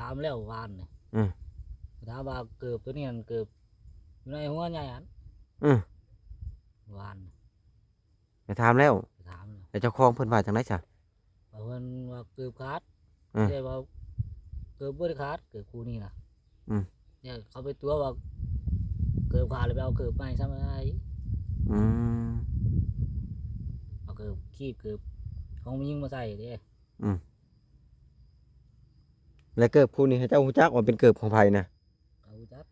ามแล้ววานนี่ถามว่าเกือบตัวนี้มันเกือบอยู่ในหัวใหญ่อันวานไปถามแล้วถามเลยแต่เจ้าของเพิ่นว่าจังได๋ซะเพิ่นว่าเกือบขาดใช่ว่าเกือบบ่ได้ขาดเกือบคู่นี้นะเนี่ยเขาไปตัวว่าเกือบขาดเลยไปเอาเกือบใหม่ซะมาได้เอาเกือบคีบเกือบของมันยิงมาใส่เด้แล้วเกิบคู่นี้ให้เจ้าฮู้จักว่าเป็นเกิบของไผนะเขาจัก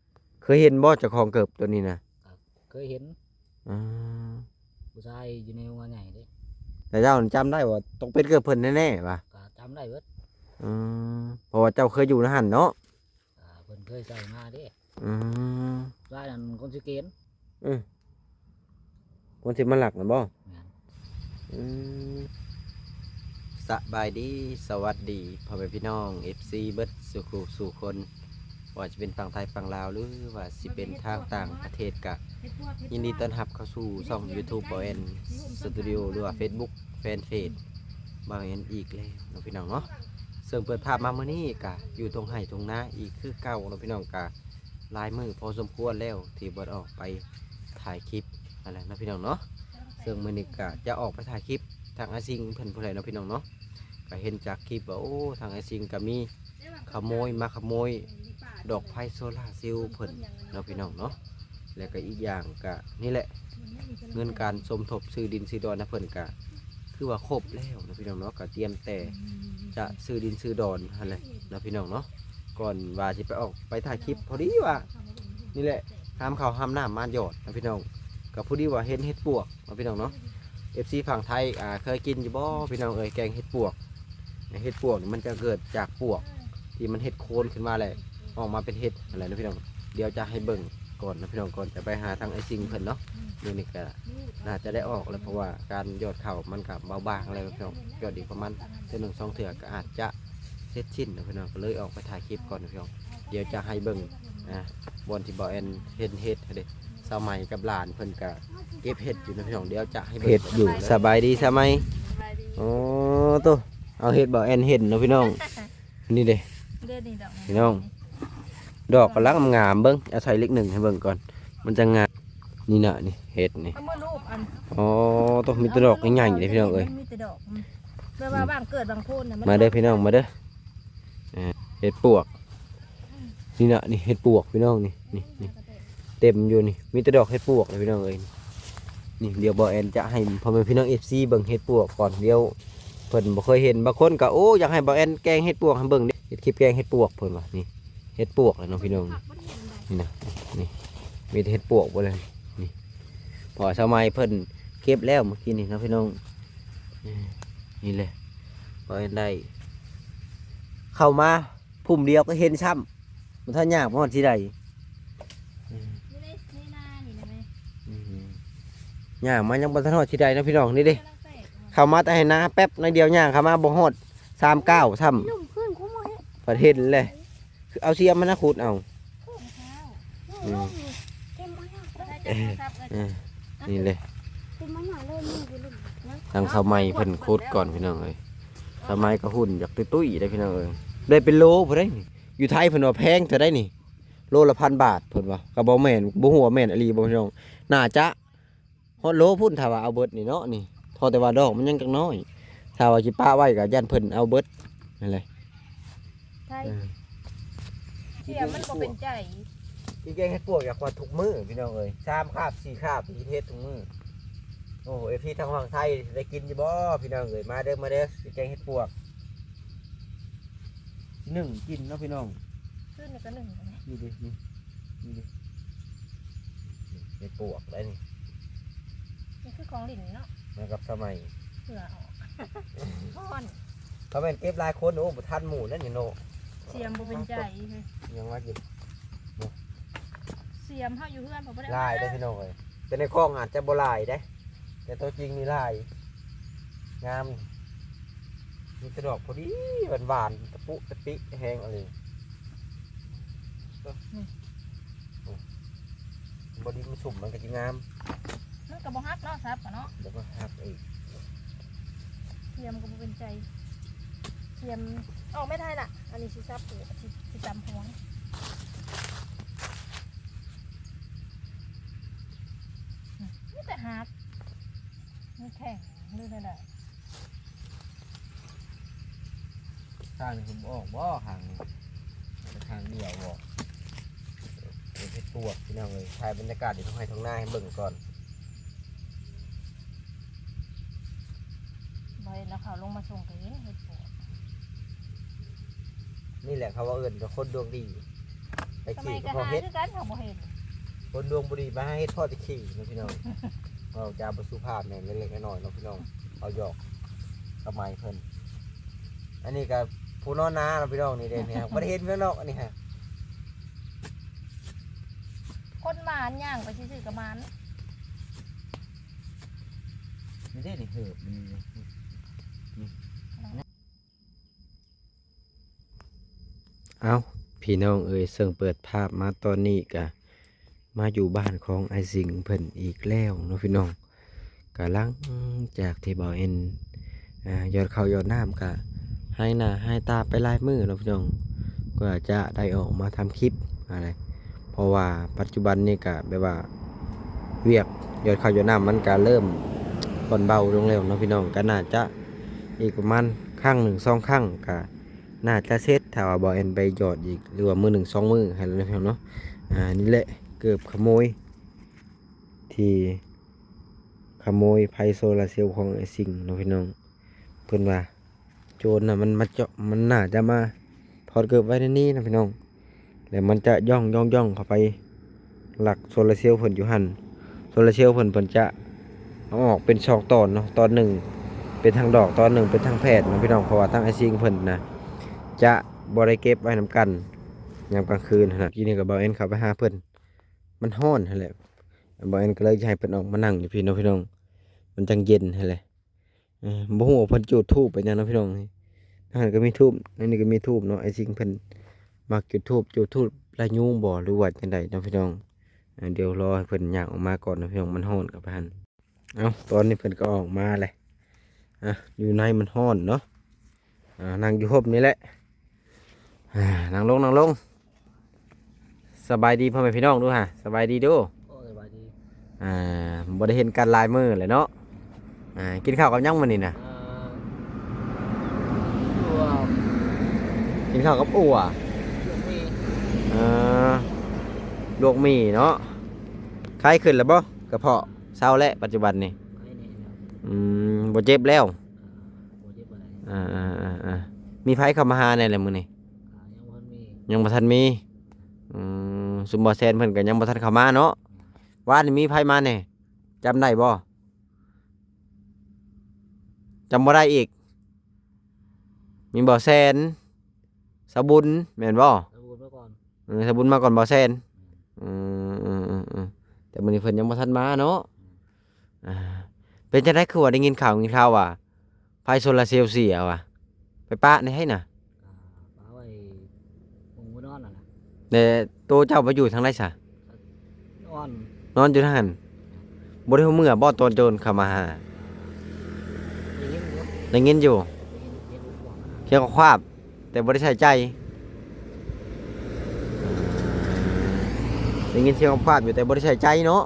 เคยเห็นบ่เจ้าของเกิบตัวนี้นะเคยเห็นผู้ชายอยู่ในหัวใหญ่เด้แต่เจ้าจำได้ว่าต้องเป็นเกิบเพิ่นแน่ๆว่ะก็จำได้เบิดเพราะว่าเจ้าเคยอยู่ในหั่นเนาะเพิ่นเคยใส่มาเด้รายนั้นคนสิเกณฑ์คนสิมาหลักน่ะบ่สบายดีสวัสดีพ่อแม่พี่น้อง FC เบิดสู่คนว่าจะเป็นฝั่งไทยฝั่งลาวหรือว่าสิเป็นทางต่างประเทศกะยินดีต้อนรับเข้าสู่ช่อง YouTube บ่แอนสตูดิโอหรือว่า Facebook แฟนเพจบ่แอนอีกแล้วน้องพี่น้องเนาะซึ่งเปิดภาพมามื้อนี้กะอยู่ตรงไห้ตรงนาอีกคือเก่าน้องพี่น้องกะลายมือพอสมควรแล้วที่บ่ออกไปถ่ายคลิปอะไรน้องพี่น้องเนาะซึ่งมื้อนี้กะจะออกไปถ่ายคลิปทางอาซิงเพิ่นผู้ใดน้องพี่น้องเนาะก็เห็นจากคลิปว่าโอ้ทางอาซิงก็มีขโมยดอกไผ่โซล่าเซลล์เพิ่นน้องพี่น้องเนาะแล้วก็อีกอย่างก็นี่แหละเงินการสมทบซื้อดินซื้อดอนนะเพิ่นก็คือว่าครบแล้วน้องพี่น้องเนาะก็เตรียมแต่จะซื้อดินซื้อดอนอะไรน้องพี่น้องเนาะก่อนว่าจะไปออกไปถ่ายคลิปพอดีว่านี่แหละห้ามเขาห้ามน้ำมานหยอดน้องพี่น้องกับพอดีว่าเห็นเห็ดปวกน้องพี่น้องเนาะ FC ฝั่งไทยเคยกินอยู่บ่พี่น้องแกงเห็ดปวกมันจะเกิดจากปวกที่มันเห็ดโคนขึ้นมาแหละออกมาเป็นเห็ดอะไรนะพี่น้องเดี๋ยวจะให้เบิ่งก่อนนะพี่น้องก่อนจะไปหาทางไอซิงเพิ่นเนาะนี่ก็น่าจะได้ออกแล้วเพราะว่าการยอดเข่ามันกับเบาบางอะไรพี่น้องยอดอีกประมาณ1-2 เถื่อก็อาจจะเสร็จชิ้นนะพี่น้องก็เลยออกไปถ่ายคลิปก่อนนะพี่น้องเดี๋ยวจะให้เบิ่งบนที่บ่อแอนเห็ดเด็ดสมัยกับหลานเพิ่นก็เก็บเห็ดอยู่นะพี่น้องเดี๋ยวจะให้เห็ดอยู่สบายดีสมัยโอ้ตัวเอาเห็ดบ่อแอนเห็ดนะพี่น้องนี่เด้พี่น้องดอกกำลังงามเบิ้งเอาใส่เล็ก1ให้เบิ้งก่อนมันจะงามนี่น่ะนี่เห็ดนี่อ๋อต้องมีตัวดอกใหญ่ๆเลยพี่น้องเอ้ยมาเด้อพี่น้องมาเด้อเห็ดปวกนี่น่ะนี่เห็ดปวกพี่น้องนี่เต็มอยู่นี่มีตัวดอกเห็ดปวกเลยพี่น้องเอ้ยนี่เดี๋ยวบ่อแอนจะให้พ่อแม่พี่น้อง FC เบิ่งเห็ดปวกก่อนเดี๋ยวเพิ่นบ่เคยเห็นบางคนก็โอ้อยากให้บ่อแอนแกงเห็ดปวกให้เบิ่งเห็ดคลิปแกงเห็ดปวกเพิ่นว่านี่เห็ดปวกเลยน้องพี่น้องนี่นะนี่มีเห็ดปวกบ่เลยนี่พอสมัยเพิ่นเก็บแล้วเมื่อกี้นี่น้องพี่น้องนี่เลยบ่อแอนได้เข้ามาพุ่มเดียวก็เห็นซ้ำมันท่ายากบ่ฮอดที่ใดย่างมันยังบ่ทันฮอดที่ใดนะพี่น้องนี่เด้เข้ามาแต่ให้นาแป๊บในเดียวย่างเข้ามาบ่ฮอด39ซ้ำประเทศเลยคือเอาเสียมมันนะขุดเอานี่เลยทางสมัยเพิ่นขุดก่อนพี่น้องเอ้ยสมัยก็หุ่นอยากตุ้ยได้พี่น้องเอ้ยได้เป็นโลพอได้อยู่ไทยเพิ่นว่าแพงเท่าได้นี่โลละ1,000 บาทเพิ่นว่าก็บ่แม่นบ่ฮู้ว่าแม่นอีหลีบ่พี่น้องน่าจะฮอดโลพุ่นถ้าว่าเอาเบิดนี่เนาะนี่พอแต่ว่าดอกมันยังจักน้อยถ้าว่าสิป้าไว้ก็ย่านเพิ่นเอาเบิดนั่นแหละเสียมันก็เป็นใจพี่แกงเห็ดปวกอยากว่าทุกมื้อพี่น้องเอ้ย3 คาบ 4 คาบพี่เฮ็ดทุกมื้อโอ้โหพี่ทางฝั่งไทยได้กินอยู่บ่พี่น้องเอ้ยมาเด้อพี่แกงเห็ดปวก1กินเนาะพี่น้องขึ้นก็1นี่ดินี่ดิเห็ดปวกได้นี่คือของหลินเนาะมากับสมัยเผื่อออกก้อนเขาเป็นเก็บหลายคนโอ้บ่ทันหมู่นั่นนี่โนเสียมบ่เป็นใจยังว่าอยู่เสียมเฮาอยู่เพื่อนบ่ได้ลายได้พี่น้องเอ้ยแต่ในคลองอาจจะบ่ลายได้แต่ตัวจริงนี่ลายงามมีกระดอกพอดีหวานตะปุตะปิแห้งอะไรบดีมันสุ่มมันก็จะงามมันก็บ่ฮักเนาะซับเนาะแล้วก็ฮักอีกเสียมก็บ่เป็นใจ เสียมออกไม่ได้ล่ะอันนี้สิซับปูสิจำหัวนี่แต่ฮาร์ดนี่แข็งดูได้ ทางนี้ผมออกบ่ทางนี้ทางเดียวบ่เดี๋ยวไปตรวจพี่น้องเลยถ่ายบรรยากาศอยู่ท้องไร่ท้องนาให้เบิ่งก่อน ใบแล้วเขาลงมาส่งกันเฮ็ดปวด นี่แหละเขาว่าเอิ้นว่าคนดวงดีไป ทำไม ขี่ ก็ ก็พอ หา เฮ็ด คือกันเขาบ่เห็น คนดวงบุรีมาให้เฮ็ดพ่อไปขี่นะพี่น้อง เราจะบสุภาพเนี่ยเล็กๆน้อยๆเนาะพี่น้องเอาหยอกสมัยเพิ่นอันนี้ก็ผู้นอนนาเราะพี่น้องนี่เด่นเนี่ยบ่ได้เห็นเพื่อนนอกอันนี้ฮะ คนหมานย่างไปซื่อๆกับหมาน ไม่ได้นี่เหือบมันเอาพี่น้องเอ่ยเสิ่งเปิดภาพมาตอนนี้ก็มาอยู่บ้านของไอสิงเพิ่นอีกแล้วเนาะพี่น้องกำลังจากที่บ่อเอ็นยอดเขายอดน้ำก็ให้หน้าให้ตาไปลายมือเนาะพี่น้องก็จะได้ออกมาทำคลิปอะไรเพราะว่าปัจจุบันนี่ก็แบบว่าเวียกยอดเขายอดน้ำมันก็เริ่มผ่อนเบาลงแล้วเนาะพี่น้องก็น่าจะอีกประมาณข้างหนึ่งสองข้างก็น่าจะเสร็จถ้าว่าบ่อเอ็นไปหยอดอีกหรือว่ามือหนึ่งสองมือให้แล้วเนาะนี่แหละเกือบขโมยที่ขโมยไฟโซลาร์เซลล์ของไอ้สิงเนาะพี่น้องเพิ่นว่าโจรน่ะมันมาเจาะมันน่าจะมาถอดเกือบไว้ในนี้นะพี่น้องแล้วมันจะย่องเข้าไปหลักโซลาร์เซลล์เพิ่นอยู่หั่นโซลาร์เซลล์เพิ่นจะเอาออกเป็น2ตอนเนาะตอนหนึ่งเป็นทางดอกตอนหนึ่งเป็นทางแผดเนาะพี่น้องเพราะว่าทางไอ้สิงเพิ่นนะจะบ่ได้เก็บไว้นำกันยามกลางคืนนะทีนี้ก็บ่าวเอ็นเข้าไปหาเพิ่นมันร้อนนั่นแหละบ่าวเอ็นก็เลยให้เพิ่นออกมานั่งอยู่พี่น้องพี่น้องมันจังเย็นนั่นแหละบ่ฮู้ว่าเพิ่นจุดธูปไปยังเนาะพี่น้องนี่นั่นก็มีธูปอันนี้ก็มีธูปเนาะไอ้สิ่งเพิ่นมักจุดธูปลายยุงบ่หรือว่าจังไดเนาะพี่น้องเดี๋ยวรอให้เพิ่นย่างออกมาก่อนเนาะพี่น้องมันร้อนกับพันเอ้าตอนนี้เพิ่นก็ออกมาเลยอยู่ในมันร้อนเนาะนั่งอยู่ห่มนี่แหละนั่งลงสบายดีพ่อแม่พี่น้องดูฮะสบายดีดู โอ้สบายดี บ่ได้เห็นกันหลายมื้อเลยเนาะกินข้าวกับหยังมื้อนี้น่ะ ตัว กินข้าวกับอั่ว ลูกมี ลวกหมี่เนาะไข้ขึ้นแล้วบ่กระเพาะเศร้าแล้วปัจจุบันนี่ ไอ้นี่เนี่ย บ่เจ็บแล้ว โอ้เจ็บอะไร มีไผเข้ามาหาแน่เลยมื้อนี้ ยังบ่ทันมี ยังบ่ทันมีซุมบ่แซนเพิ่นก็ยังบ่ทันเข้ามาเนาะวานนี่มีไผมาแน่จำได้บ่จำบ่ได้อีกมีบ่แซนสะบุญแม่นบ่ เอาบุญมาก่อน สะบุญมาก่อนบ่แซนแต่มื้อนี้เพิ่นยังบ่ทันมาเนาะเป็นจังได๋คือว่าได้ยินข่าวว่าไฟโซลาร์เซลล์เสียว่ะไปปะได้ให้น่ะ ป้าไว้มุงบ่นอนน่ะนะ แต่โตเจ้าไปอยู่ทางไหนซะ นอน นอนอยู่ทางนั้นบ่ได้ฮู้มื้อบ่ตอนโจรเข้ามาหา ได้ยินอยู่ ได้ยินอยู่ ได้ยินลูกบอก เกี่ยวกับความ แต่บ่ได้ใส่ใจได้ยินเสียงความอยู่แต่บ่ได้ใส่ใจเนาะ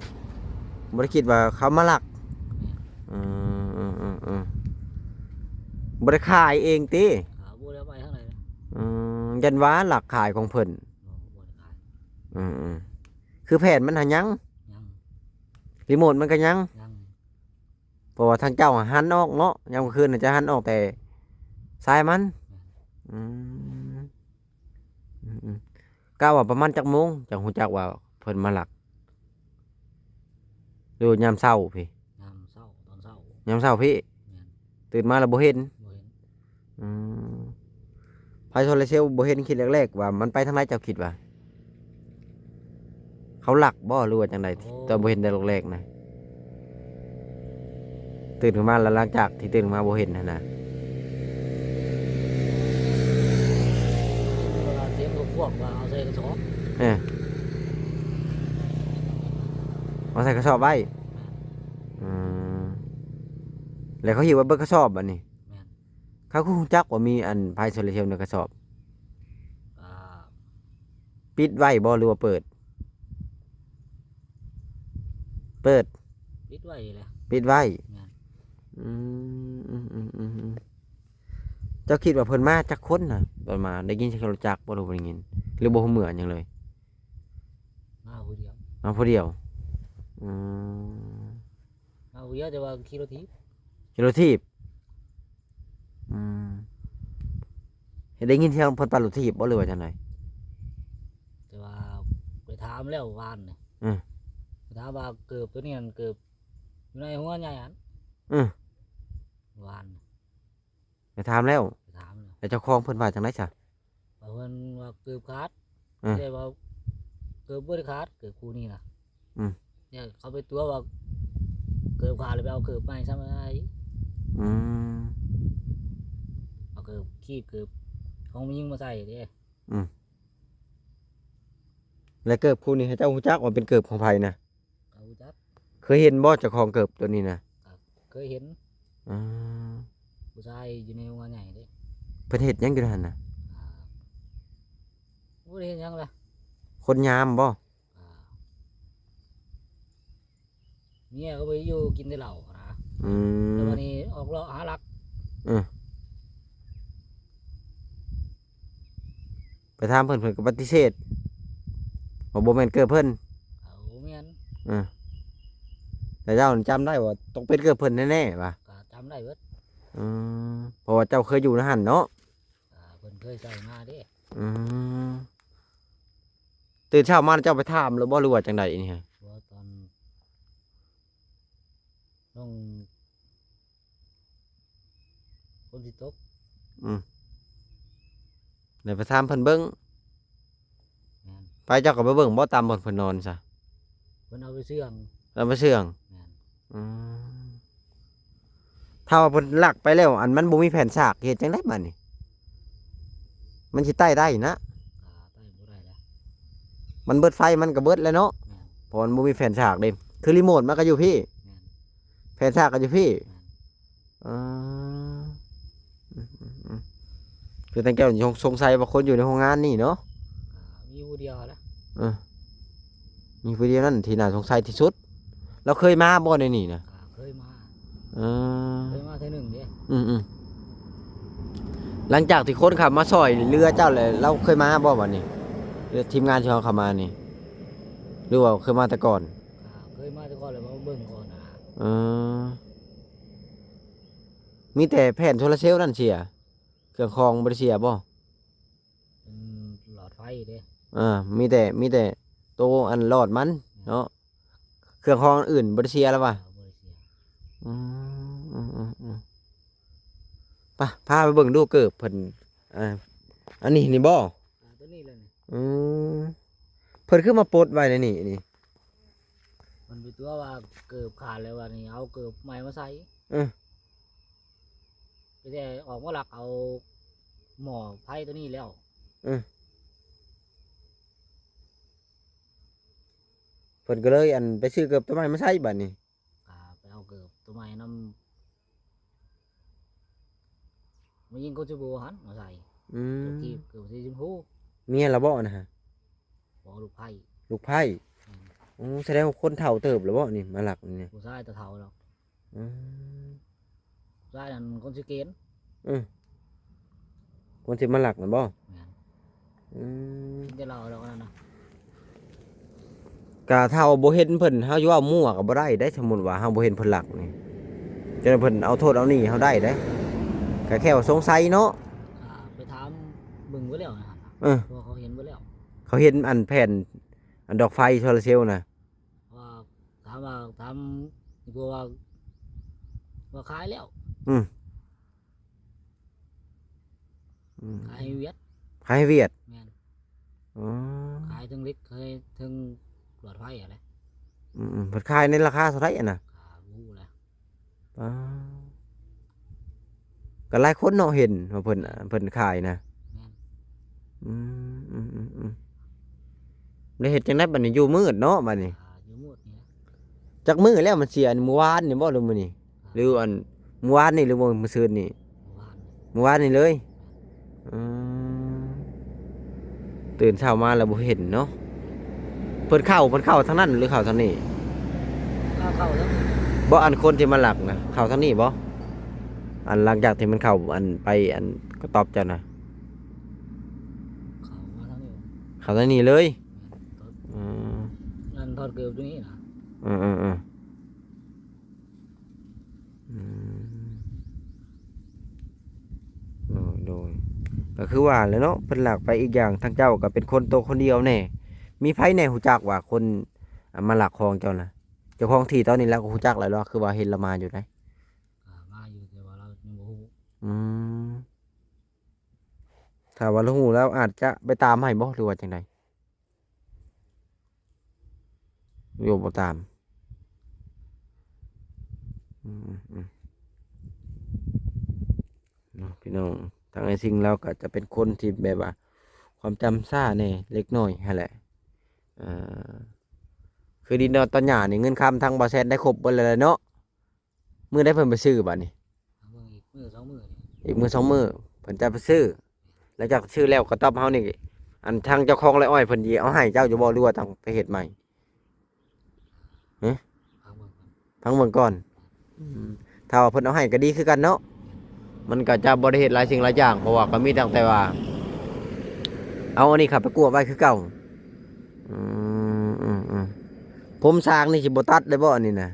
บ่ได้คิดว่าเขามาลักบ่ได้ขายเองติ บ่ได้ไปทางไหนนะ ยันว่าหลักขายของเพิ่น บ่ได้ขาย คือแผ่นมันหายัง ยัง รีโมทมันก็ยัง ยัง เพราะว่าทางเจ้าหันออกเนาะยามกลางคืนน่ะจะหันออกแต่สายมันกะว่าประมาณจักโมงจังฮู้จักว่าเพิ่นมาหลักดูยามเช้าพี่ ยามเช้าตอนเช้าย ามเช้าพี่ แม่น ตื่นมาแล้วบ่เห็น บ่เห็น ไฟโซลาร์เซลล์บ่เห็นคิดแรกๆว่ามันไปทางไหนเจ้าคิดว่าเขาหลักบ่หรือว่าจังไดตอนบ่เห็นแต่แรกๆนะตื่นขึ้นมาแล้วหลังจากที่ตื่นขึ้นมาบ่เห็นนั่นน่ะ เวลาเสียงพวกว่าเอาใส่กระสอบ เอาใส่กระสอบไว้แล้วเขาหิวว่าเบิดกระสอบบัดนี้ แม่น เขาคือฮู้จักว่ามีอันไฟโซลาร์เซลล์ในกระสอบ อ่า ปิดไว้บ่หรือว่าเปิด เปิด ปิดไว้เลย ปิดไว้ แม่น อืมเจ้าคิดว่าเพิ่นมาจักคนน่ะตอนมาได้ยินเสียงรถจักรบ่รู้บ่ได้ยินหรือบ่ฮู้เหมือนหยังเลย มาผู้เดียว มาผู้เดียวอืม มาผู้เดียวแต่ว่าขี่รถถีบ ขี่รถถีบอืมเห็นได้ยินเสียงเพิ่นปั่นรถถีบบ่หรือว่าจังได แต่ว่าไปถามแล้ววานเนี่ย อืม ไปถามว่าเกือบตัวนี้มันเกือบอยู่ในหัวใหญ่อัน อืม วาน ไปถามแล้ว ไปถามเลย แล้วเจ้าของเพิ่นว่าจังได๋ซะ ว่าเพิ่นว่าเกือบขาด อืม แต่ว่าเกือบบ่ได้ขาดเกือบคู่นี้นะ อืม เนี่ยเขาไปตัวว่าเกือบขาดเลยไปเอาเกือบไปซ้ำอะไร อืม เอาเกือบคีบเกือบของมันยิงมาใส่เด้ แล้วเกิบคู่นี้ให้เจ้าฮู้จักว่าเป็นเกิบของไผนะ เอาจัก เคยเห็นบ่เจ้าของเกิบตัวนี้นะ เคยเห็น อืม ผู้ชายอยู่ในหัวใหญ่เด้ เพิ่นเฮ็ดหยังอยู่นั่นน่ะ อ่าบ่ได้เห็นหยังเลย คนยามบ่ อ่าเมียก็ไปอยู่กินแต่เหล้านะ อื แต่ ม วันนี้ออกเลาะหารัก ไปถามเพิ่นเพิ่นก็ปฏิเสธว่าบ่แม่นเกิบเพิ่น เอาเมียน แต่เจ้าจำได้ว่าต้องเป็นเกิบเพิ่นแน่ๆว่ะ ก็จำได้เบิด เพราะว่าเจ้าเคยอยู่ในหั่นเนาะ เพิ่นเคยใส่มาเด้ อืมตื่นเช้ามาแล้วเจ้าไปถามหรือบ่หรือว่าจังไดนี่ฮะ ว่าตอนต้องคนที่ตก แล้วไปถามเพิ่นเบิ่ง แม่น ไปเจ้าก็ไปเบิ่งบ่ตามบ่อนเพิ่นนอนซะ เพิ่นเอาไปเสื่อง แล้วไปเชื่อง แม่น อืมถ้าว่าเพิ่นลักไปแล้วอันมันบ่มีแผนฉากเฮ็ดจังได๋บัดนี้มันสิใต้ได้นะ ใต้บ่ได้แล้ว มันเบิดไฟมันก็เบิดแล้วเนาะ แม่น เพราะมันบ่มีแผนฉากเด้คือรีโมทมันก็อยู่พี่ แม่น แผนฉากก็อยู่พี่ แม่น อืมคือตั้งแต่สงสัยว่าคนอยู่ในโรงงานนี่เนาะ มีผู้เดียวแล้ว มีผู้เดียวนั่นที่น่าสงสัยที่สุดเราเคยมาบ่ในนี่นะ เคยมา อืม เคยมาเท่านึงเด้ อืมหลังจากที่คนขับมาซอยเรือเจ้าเลยเราเคยมาบ่วันนี้เรือทีมงานที่เขาขับมานี่หรือว่าเคยมาแต่ก่อน เคยมาแต่ก่อนเลยมาเบิ่งก่อนนะ อืมมีแต่แผ่นโซลาร์เซลล์นั่นเสียเครื่องคองบ่ได้เสียบ่ เป็นหลอดไฟเด้ มีแต่โตวอันหลอดมันเนาะเครื่องคองอื่นบ่ได้เสียแล้วว่ะ บ่ได้เสีย ไปพาไปเบิ่งดูเกิบเพิ่นอันนี้นี่บ่ ตัวนี้เลยนี่ อืมเพิ่นคือมาปลดไว้ในนี่ มันเป็นตัวว่าเกือบขาดแล้วว่านี่เอาเกือบใหม่มาใส่ อืม ไปแต่ออกมาหลักเอาหม้อไฟตัวนี้แล้ว เพิ่นก็เลยอันไปซื้อเกิบตัวใหม่มาใช้บัดนี้ ไปเอาเกือบตัวใหม่นำมายิงโกจูโบหันมาใส่ อื เกือบ ม ที่เกือบที่ชมพู เมียละบ่นะฮะ บอกลูกไผ่ ลูกไผ่แสดงว่าคนเฒ่าเติบละบ่นี่มาหลักนี่ ผู้ชายตะเทาแล้ว อืม ผู้ชายนั่นคนชื่อเกณฑ์ คนสิมาหลักนั่นบ่ แม่น อืม กินแต่เราแล้วนั่นนะ กะเฒ่าบ่เห็นเพิ่นเฮาอยู่ว่ามั่วก็บ่ได้ได้สมมุติว่าเฮาบ่เห็นเพิ่นหลักนี่จังนั้นเพิ่นเอาโทษเอานี่เฮาได้ได้ก็แค่ว่าสงสัยเนาะ ไปถามเบิ่งไว้แล้วนะ เออ เพราะเขาเห็นไว้แล้ว เขาเห็นอันแผ่นอันดอกไฟโซลาร์เซลล์น่ะ ว่าถามกลัวว่าขายแล้ว อืม ขายให้เวียด ขายให้เวียด แม่น อ๋อ ขายถึงลิกเคยถึงหลอดไฟอะไร เพิ่นขายในราคาเท่าไหร่อะน่ะ รู้แหละ อ๋อก็หลายคนเนาะเห็นว่าเพิ่นขายนะ แม่น ได้เฮ็ดจังได๋บัดนี้อยู่มืดเนาะบัดนี้ อยู่หมดเนี่ย จักมื้อแล้วมันเสียอันเมื่อวานนี่บ่หรือมื้อนี้หรืออันเมื่อวานนี่หรือว่ามื้อซื่นนี่ เมื่อวาน เมื่อวานนี่เลยอืมตื่นเช้ามาแล้วบ่เห็นเนาะเพิ่นเข้าทางนั้นหรือเข้าทางนี้ เข้าแล้ว บ่อันคนที่มาหลักนะเข้าทางนี้บ่อันหลังจากที่มันเข้าอันไปอันก็ตอบเจ้านะ เข้ามาทางนี้ เข้าทางนี้เลยอืม นั่นทอดเกลือตรงนี้นะ อืมอืมอืมอืมโดยก็คือว่าแหล้วเนาะเพิ่นหลักไปอีกอย่างทางเจ้าก็เป็นคนโตคนเดียวแน่มีไผแน่ฮู้จักว่าคนมาหลักของเจ้านะเจ้าของที่ตอนนี้แล้วก็ฮู้จักแล้วเนาะคือว่าเห็นละมาอยู่ไหน มาอยู่แต่ว่าเรายังบ่ฮู้ อืมถ้าว่าเราฮู้แล้วอาจจะไปตามให้บ่หรือว่าจังไดโยมบ่ตามอืมอืมเนาะพี่น้องทางไอ้สิ่งเราก็จะเป็นคนที่แบบว่าความจำซ่าแน่เล็กน้อยหั่นแหละอ่าคือดินดอนตอนหญ้านี่เงินคำทางบ่แซนได้ครบเบิดแล้วแหละเนาะมื้อได้เพิ่นไปซื้อบัดนี้ เอาเบิ่งอีกมื้อสองมื้อนี่ อีกมื้อสองมื้อเพิ่นจะไปซื้อหลังจากซื้อแล้วก็ตอบเฮานี่อันทางเจ้าของไร่อ้อยเพิ่นสิเอาให้เจ้าอยู่บ่หรือว่าต้องไปเฮ็ดใหม่ เอาเบิ่งก่อน พังเบิ่งก่อนถ้าว่าเพิ่นเอาให้ก็ดีคือกันเนาะมันก็จะบ่ได้เฮ็ดหลายสิ่งหลายอย่างเพราะว่าก็มีตั้งแต่ว่าเอาอันนี้ครับไปกวบไว้คือเก่าอืมผมสร้างนี่สิบ่ตัดได้บ่อันนี้นะ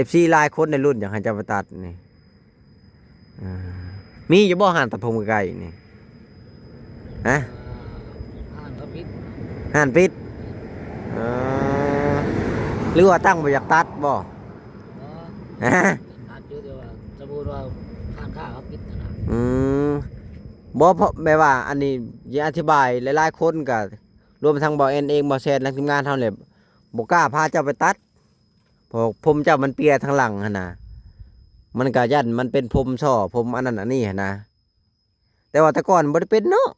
FC หลายคนในรุ่นอยากให้เจ้าไปตัดนี่อ่ามีอยู่บ่หานตัดผมไกลๆนี่ฮะ อ่านก็ผิด หานปิดเออหรือว่าตั้งบ่อยากตัดบ่ บ่ ฮะ ตัดอยู่แต่ว่าสมมุติว่าข้างข้าเขาผิดนะ บ่เพราะแบบว่าอันนี้อย่าอธิบายหลายๆคนก็รวมทั้งบ่เอ็นเองบ่แซนและทีมงานเฮาเนี่ยบ่กล้าพาเจ้าไปตัดเพราะผมเจ้ามันเปียทางหลังหั่นน่ะมันก็ยันมันเป็นผมช่อผมอันนั้นอันนี้หั่นนะแต่ว่าแต่ก่อนบ่ได้เป็นเนาะ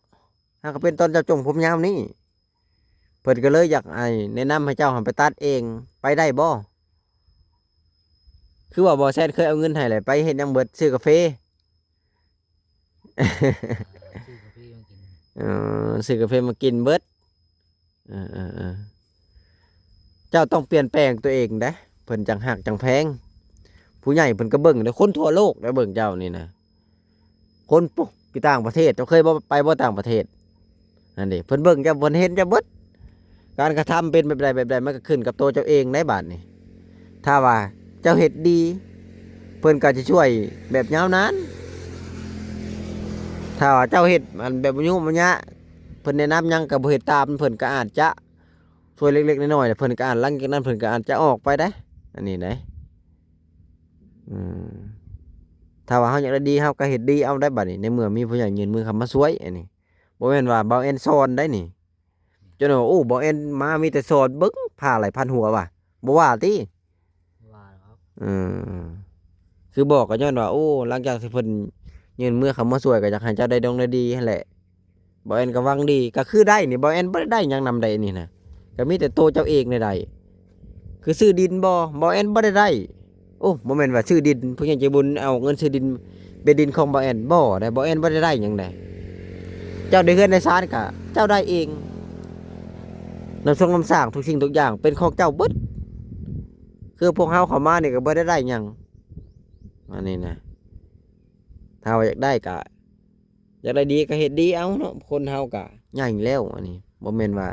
หากก็เป็นตอนเจ้าจงผมยาวนี่เพิ่นก็เลยอยากให้แนะนำให้เจ้าหันไปตัดเองไปได้บ่คือว่าบ่แซนเคยเอาเงินให้เลยไปเฮ็ดหยังเบิดซื้อกาแฟ ซื้อกาแฟมากิน ซื้อกาแฟมากินเบิดเจ้าต้องเปลี่ยนแปลงตัวเองเด้เพิ่นจังหักจังแพงผู้ใหญ่เพิ่นก็เบิ่งเด้คนทั่วโลกได้เบิ่งเจ้านี่นะคนปุ๊ที่ต่างประเทศเจ้าเคยบ่ไปบ่ต่างประเทศนั่นดิเพิ่นเบิ่งเจ้าเพิ่นเห็นเจ้าเบิดการกระทำเป็นแบบใดมันก็ขึ้นกับตัวเจ้าเองได้บาดนี่ถ้าว่าเจ้าเฮ็ดดี เพิ่นก็จะช่วยแบบยาวนานถ้าว่าเจ้าเฮ็ดมันแบบยุ่งมันยะเพิ่นแนะนำหยังก็บ่เฮ็ดตามเพิ่นก็อาจจะช่วยเล็กๆน้อยๆเพิ่นก็อาจหลังจากนั้นเพิ่นก็อาจจะออกไปได้อันนี้ได้ถ้าว่าเฮาอยากได้ดีเฮาก็เฮ็ดดีเอาได้บัดนี้ในเมื่อมีผู้ใหญ่ยื่นมือเข้ามาช่วยอันนี้บ่แม่นว่าเบาแอนสอนได้นี่จนว่าโอ้เบาแอนมามีแต่สอนเบิ่งผ้าไหลพันหัวว่ะบ่ว่าติ ว่าแล้วครับ คือบอกก็ย้อนว่าโอ้หลังจากที่เพิ่นยื่นมือเข้ามาช่วยก็อยากให้เจ้าได้ดงได้ดีนั่นแหละบ่แอนก็หวังดีก็คือได้นี่บ่แอนบ่ได้หยังนำใดนี่นะก็มีแต่โตเจ้าเองได้คือซื้อดินบ่แอนบ่ได้โอ้บ่แม่นว่าซื้อดินผู้ใหญ่ใจบุญเอาเงินซื้อดินเป็นดินของบ่แอนบ่ได้บ่แอนบ่ได้หยังได้เจ้าได้เฮือนได้ศาลก็เจ้าได้เองน้ำทรงน้ำสร้างทุกสิ่งทุกอย่างเป็นของเจ้าเบิดคือพวกเฮาเข้ามานี่ก็บ่ได้หยังอันนี้นะถ้าว่าอยากได้ก็อยากได้ดีก็เฮ็ดดีเอาเนาะคนเฮาก็ใหญ่แล้วอันนี้บ่แม่นว่า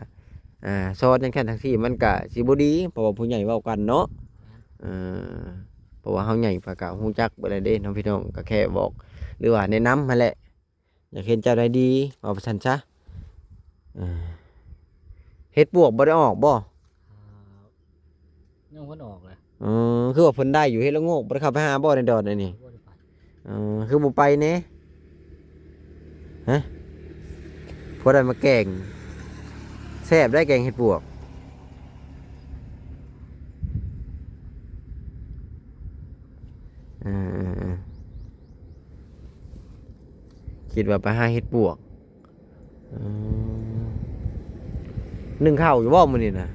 สอนจังซั่นจังซี่มันก็สิบ่ดีเพราะว่าผู้ใหญ่เว้ากันเนาะเพราะว่าเฮาใหญ่ก็ฮู้จักเบิดแล้วเด้น้องพี่น้องก็แค่บอกหรือว่าแนะนำหั่นแหละอยากเห็นเจ้าได้ดีเอาไปซั่นซะเฮ็ดปวกบ่ได้ออกบ่ ยังคนออกเลย คือว่าเพิ่นได้อยู่เฮ็ดละโงกบ่ได้เข้าไปหาบ่ในดอนอันนี้ บ่ได้ไป คือบ่ไปแหน่ฮะพอได้มาแกงแซ่บได้แกงเห็ดปวกคิดว่าไปหาเห็ดปวกนึ่งข้าวอยู่บ่มื้อนี้น่ะ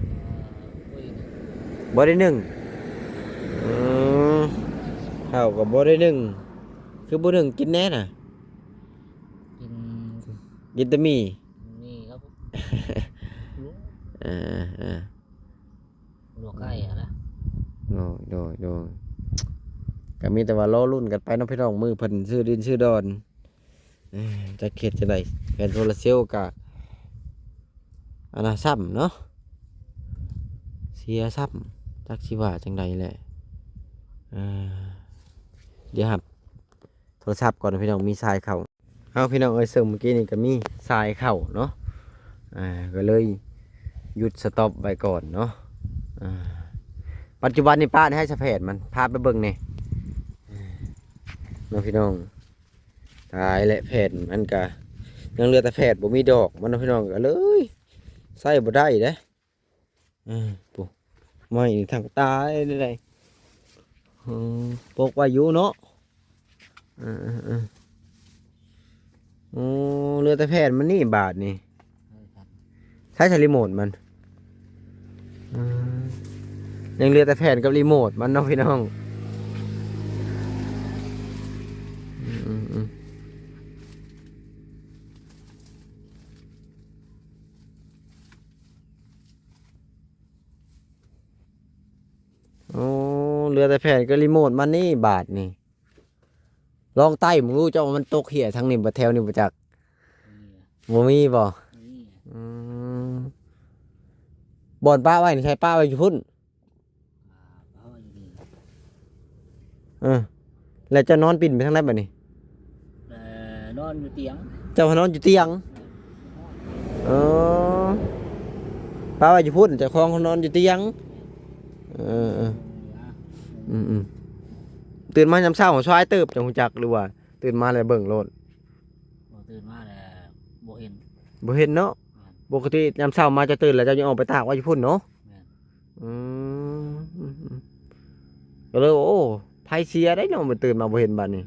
บ่ได้นึ่งข้าวก็บ่ได้นึ่งคือ คือบ่หนึ่งกินแน่น่ะ กิน กินแต่หมี่ นี่ครับลูก อ่า ลูกไก่อะนะ โดยก็มีแต่ว่ารอรุ่นกันไปเน้องพี่น้องมือเพิ่นซื้อดินซื้อดอนจะเข็ดจะได้แผ่นโซลาร์เซลล์กะอันน่ะซ้ำเนาะเสียซ้ำจักสิว่าจังใดแหละเดี๋ยวครับโทรศัพท์ก่อนนะพี่น้องมีสายเข้าเอาพี่น้องเอ้ยเสริมเมื่อกี้นี่ก็มีสายเข้าเนาะก็เลยหยุดสต็อปไว้ก่อนเนาะปัจจุบันนี่ป้าได้ให้สะเพดมันพาไปเบิ่งนี่น้องพี่น้องตายและแผดมันก็ยังเหลือแต่แผดบ่มีดอกมันน้องพี่น้องก็เลยใส่บ่ได้เด้ปุ๊ไม่ทางตายได้ปกไว้อยู่เนาะเหลือแต่แผดมันนี่บาทนี่ใช้รีโมทมันยังเหลือแต่แผ่นกับรีโมทมันน้องพี่น้องโอ้เหลือแต่แผ่นกับรีโมทมันนี่บาทนี่ลองไต่มึงรู้เจ้ามันตกเหี้ยทางนี้บ่แถวนี่บ่จักบ่มีบ่บ่อนป้าไว้นี่ใช้ป้าไว้อยู่พุ่นแล้วเจ้านอนปิ่นไปทางไหนบ่นี่ นอนอยู่เตียง เจ้านอนอยู่เตียงป้าไว้อยู่พุ่นเจ้าของเขานอนอยู่เตียงตื่นมายามเช้าช่วยเติบจังหูจักหรือว่าตื่นมาแล้วเบิ่งโลด ตื่นมาแล้วบ่เห็น บ่เห็นเนาะปกติยามเช้ามาจะตื่นแล้วจะยังออกไปตากไว้อยู่พุ่นเนาะก็เลยโอ้ไผเสียได้เนาะมันตื่นมาบ่เห็นบัดนี้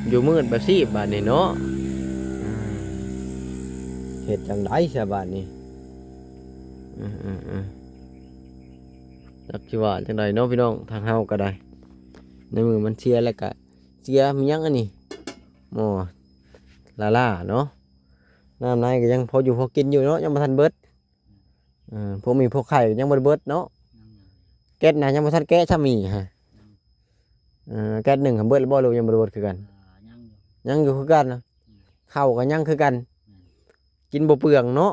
อยู่มืดแบบซี่บัดนี้เนาะเฮ็ดจังได๋ซะบัดนี้จักสิว่าจังไดเนาะพี่น้องทางเฮาก็ได้ในมือมันเสียแล้วก็เสียมีหยังอันนี้หม้อล่าเนาะน้ำในก็ยังพออยู่พอกินอยู่เนาะยังบ่ทันเบิดพวกมีพวกไข่ยังบ่ได้เบิดเนาะแก๊สน่ะยังบ่ทันแกะซะมีฮะแก๊สหนึ่งเบิดแล้วบ่หรือยังบ่ได้เบิดคือกันยังอยู่คือกันนะข้าวก็ยังคือกันกินบ่เปลืองเนาะ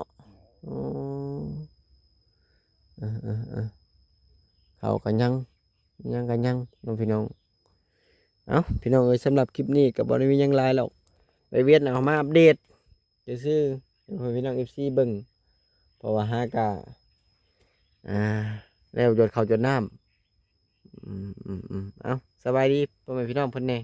ข้าวก็ยังก็ยังน้องพี่น้องเอ้าพี่น้องเอ้ยสำหรับคลิปนี้ก็บ่ได้มีหยังหลายหรอกไปเวียดนามมาอัปเดตซื่อๆพี่น้อง FC เบิ่งเพราะว่าหากะแล้วหยดข้าวหยดน้ำเอ้าสบายดีพ่อแม่พี่น้องเพิ่นแน่